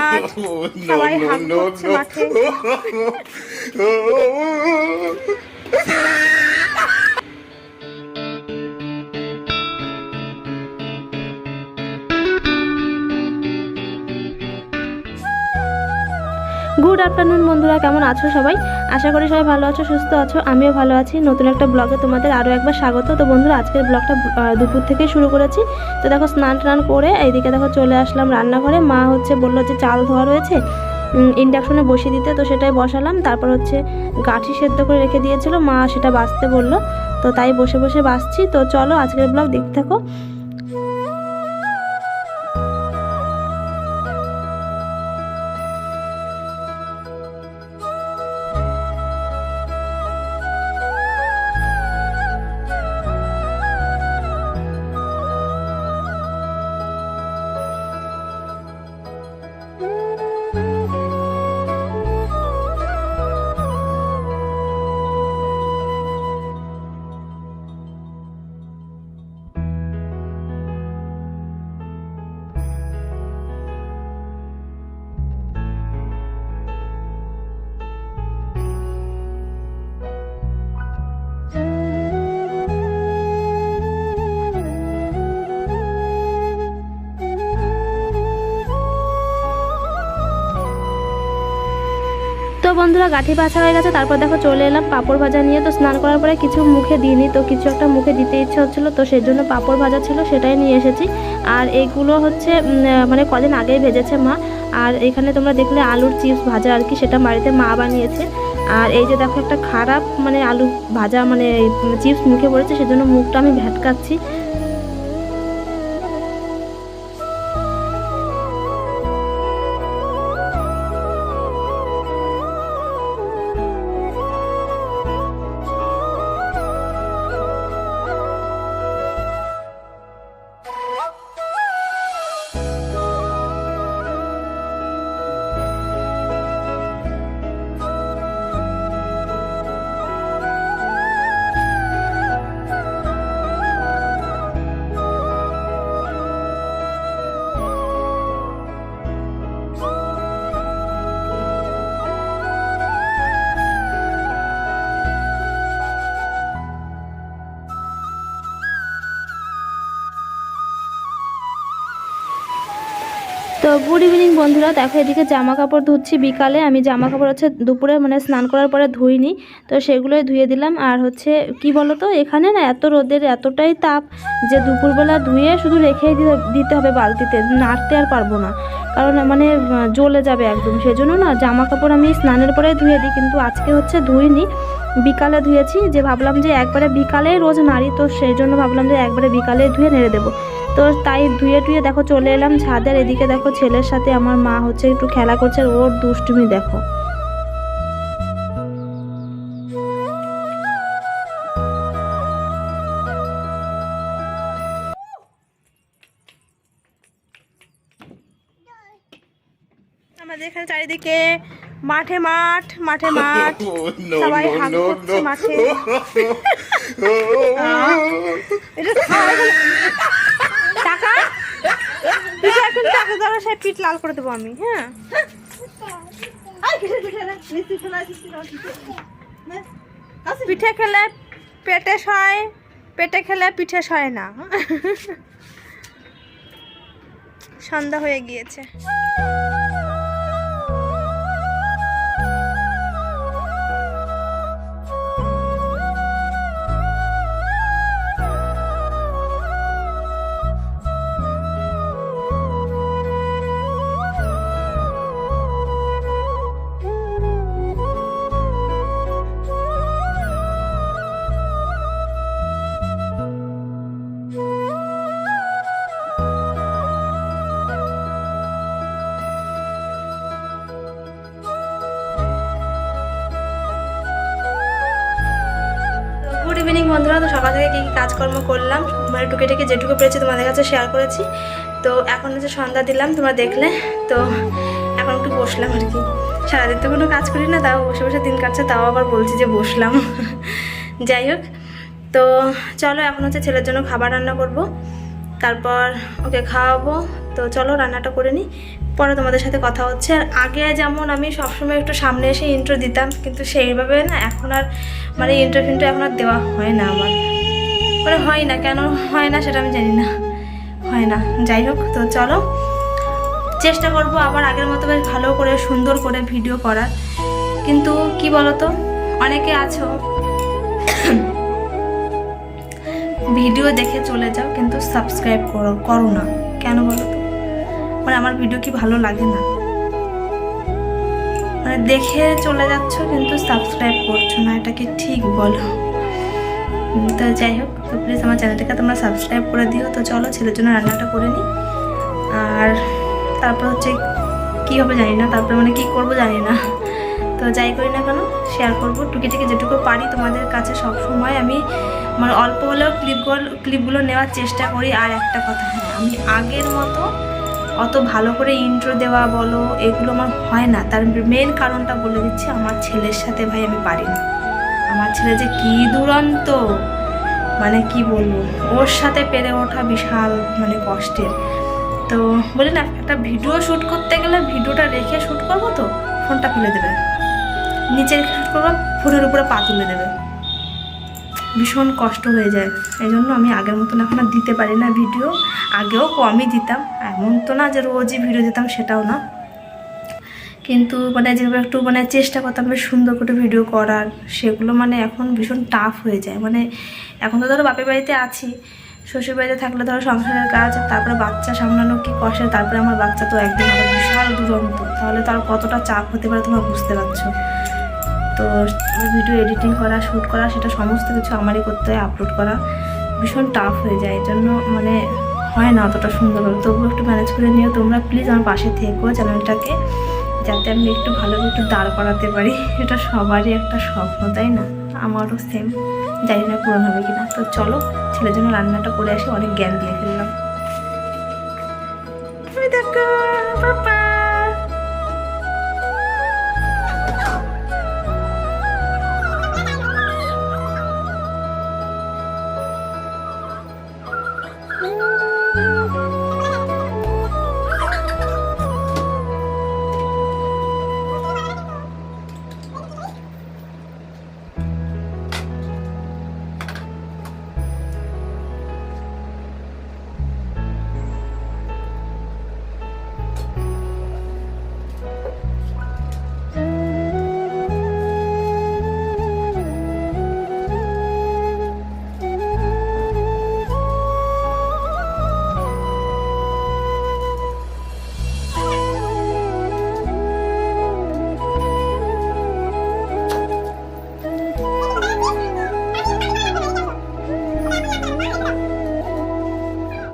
আর সবাই হাগ করছে মাঠে। গুড আফটারনুন বন্ধুরা, কেমন আছো সবাই? আশা করি সবাই ভালো আছো, সুস্থ আছো। আমিও ভালো আছি। নতুন একটা ব্লগে তোমাদের আরও একবার স্বাগত। তো বন্ধুরা, আজকের ব্লগটা দুপুর থেকে শুরু করেছি। তো দেখো, স্নান টান করে এইদিকে দেখো চলে আসলাম রান্নাঘরে। মা বললো যে চাল ধোয়া রয়েছে, ইন্ডাকশনে বসিয়ে দিতে, তো সেটাই বসালাম। তারপর গাঠি সেদ্ধ করে রেখে দিয়েছিল মা, সেটা বাছতে বললো, তো তাই বসে বসে বাছছি। তো চলো আজকের ব্লগ দেখতে থাকো। তো বন্ধুরা, গাঠি বাছা হয়ে গেছে। তারপর দেখো চলে এলাম পাঁপড় ভাজা নিয়ে। তো স্নান করার পরে কিছু মুখে দিইনি, তো কিছু একটা মুখে দিতে ইচ্ছে হচ্ছিলো, তো সেই জন্য পাঁপড় ভাজা ছিল, সেটাই নিয়ে এসেছি। আর এইগুলো মানে কদিন আগেই ভেজেছে মা। আর এখানে তোমরা দেখলে আলুর চিপস ভাজা আর কি, সেটা বাড়িতে মা বানিয়েছে। আর এই যে দেখো, একটা খারাপ মানে আলু ভাজা মানে চিপস মুখে পড়েছে, সেজন্য মুখটা আমি ভ্যাটকাচ্ছি। তো গুড ইভিনিং বন্ধুরা, দেখো এদিকে জামা কাপড় ধুচ্ছি বিকালে। আমি জামা কাপড় দুপুরে মানে স্নান করার পরে ধুইনি, তো সেগুলোই ধুয়ে দিলাম। আর কি বলো তো, এখানে না এত রোদের এতটাই তাপ যে দুপুরবেলা ধুয়ে শুধু রেখেই দিতে হবে বালতিতে, নাড়তে আর পারবো না, কারণ মানে জ্বলে যাবে একদম। সেজন্য না জামা কাপড় আমি স্নানের পরে ধুয়ে দিই, কিন্তু আজকে ধুইনি, বিকালে ধুয়েছি। যে ভাবলাম যে একবারে বিকালেই রোজ নাড়ি, তো সেই জন্য ভাবলাম যে একবারে বিকালে ধুয়ে নেড়ে দেবো। তো তাই ধুয়ে টুয়ে দেখো চলে এলাম ছাদের। এদিকে দেখো ছেলের সাথে আমার মা একটু খেলা করছে, আর ওর দুষ্টুমি দেখো। আমাদের এখানে চারিদিকে মাঠে মাঠ, মাঠে মাঠ, সবাই হাগ করছে মাঠে। টাকা এখন টাকা ধরো, সে পিঠ লাল করে দেবো আমি। হ্যাঁ, পিঠে খেলে পেটে সয়, পেটে খেলে পিঠে সয় না। সন্ধ্যা হয়ে গিয়েছে। ইভিনিং বন্ধুরা, তো সকাল থেকে কী কী কাজকর্ম করলাম মানে টুকে যেটুকু পেরেছি তোমাদের কাছে শেয়ার করেছি। তো এখন সন্ধ্যা দিলাম, তোমরা দেখলে। তো এখন একটু বসলাম আর কি। সারাদিন তো কোনো কাজ করি না, তাও বসে বসে দিন কাটছে, তাও আবার বলছি যে বসলাম। যাই হোক, তো চলো এখন ছেলের জন্য খাবার রান্না করব, তারপর ওকে খাওয়াবো। তো চলো রান্নাটা করে নিই। পরে তোমাদের সাথে কথা হচ্ছে। আর আগে যেমন আমি সবসময় একটু সামনে এসে ইন্ট্রো দিতাম, কিন্তু সেইভাবে না এখন আর মানে ইন্ট্রো ফিন্ট্রো এখন আর দেওয়া হয় না আমার, মানে হয় না, কেন হয় না সেটা আমি জানি না, হয় না। যাই হোক, তো চলো চেষ্টা করবো আবার আগের মতো বেশ ভালো করে সুন্দর করে ভিডিও করার। কিন্তু কি বলতো, অনেকে আছো ভিডিও দেখে চলে যাও কিন্তু সাবস্ক্রাইব করো না, কেন বলো তো? মানে আমার ভিডিও কি ভালো লাগে না? মানে দেখে চলে যাচ্ছ কিন্তু সাবস্ক্রাইব করছো না, এটা কি ঠিক বলো? তো যাই হোক, তো প্লিজ আমার চ্যানেলটাকে তোমরা সাবস্ক্রাইব করে দিও। তো চলো ছেলের জন্য রান্নাটা করে নিই, আর তারপর হচ্ছে কী হবে জানি না, তারপরে মানে কী করবো জানি না। তো যাই করি না কেন শেয়ার করবো টুকিটাকি যেটুকু পারি তোমাদের কাছে। সব সময় আমি মানে অল্প হলেও ক্লিপগুলো নেওয়ার চেষ্টা করি। আর একটা কথা, হ্যাঁ, আমি আগের মতো অত ভালো করে ইন্ট্রো দেওয়া বলো এগুলো আমার হয় না। তার মেন কারণটা বলে দিচ্ছি, আমার ছেলের সাথে ভাই আমি পারি না। আমার ছেলে যে কী দুরন্ত, মানে কি বলবো, ওর সাথে পেরে ওঠা বিশাল মানে কষ্টের। তো বলি না, একটা ভিডিও শ্যুট করতে গেলে ভিডিওটা রেখে শ্যুট করবো তো ফোনটা ফেলে দেবে, নিচে রেখে শ্যুট করবো ফোনের উপরে পা তুলে দেবে, ভীষণ কষ্ট হয়ে যায়। এই জন্য আমি আগের মতন এখন আর দিতে পারি না ভিডিও। আগেও কমই দিতাম, এমন তো না যে রোজই ভিডিও দিতাম, সেটাও না, কিন্তু মানে যেভাবে একটু মানে চেষ্টা করতাম বেশ সুন্দর করে ভিডিও করার, সেগুলো মানে এখন ভীষণ টাফ হয়ে যায়। মানে এখন তো ধরো বাপের বাড়িতে আছি, শ্বশুর বাড়িতে থাকলে ধরো সংসারের কাজ, তারপরে বাচ্চা সামলানো কি কষ্টের, তারপরে আমার বাচ্চা তো একদম আরও বিশাল দুরন্ত, তাহলে তো আর কতটা চাপ হতে পারে তোমরা বুঝতে পারছো। তো ভিডিও এডিটিং করা, শ্যুট করা, সেটা সমস্ত কিছু আমারই করতে হয়, আপলোড করা ভীষণ টাফ হয়ে যায়। এই জন্য মানে হয় না অতটা সুন্দরভাবে। তবুও একটু ম্যানেজ করে নিও তোমরা, প্লিজ আমার পাশে থেকো চ্যানেলটাকে, যাতে আমি একটু ভালোভাবে একটু দাঁড় করাতে পারি। এটা সবারই একটা স্বপ্ন, তাই না? আমারও সেম, জানি না পূরণ হবে কিনা। তো চলো ছেলের জন্য রান্নাটা করে আসি, অনেক জ্ঞান দিয়ে ফেললাম।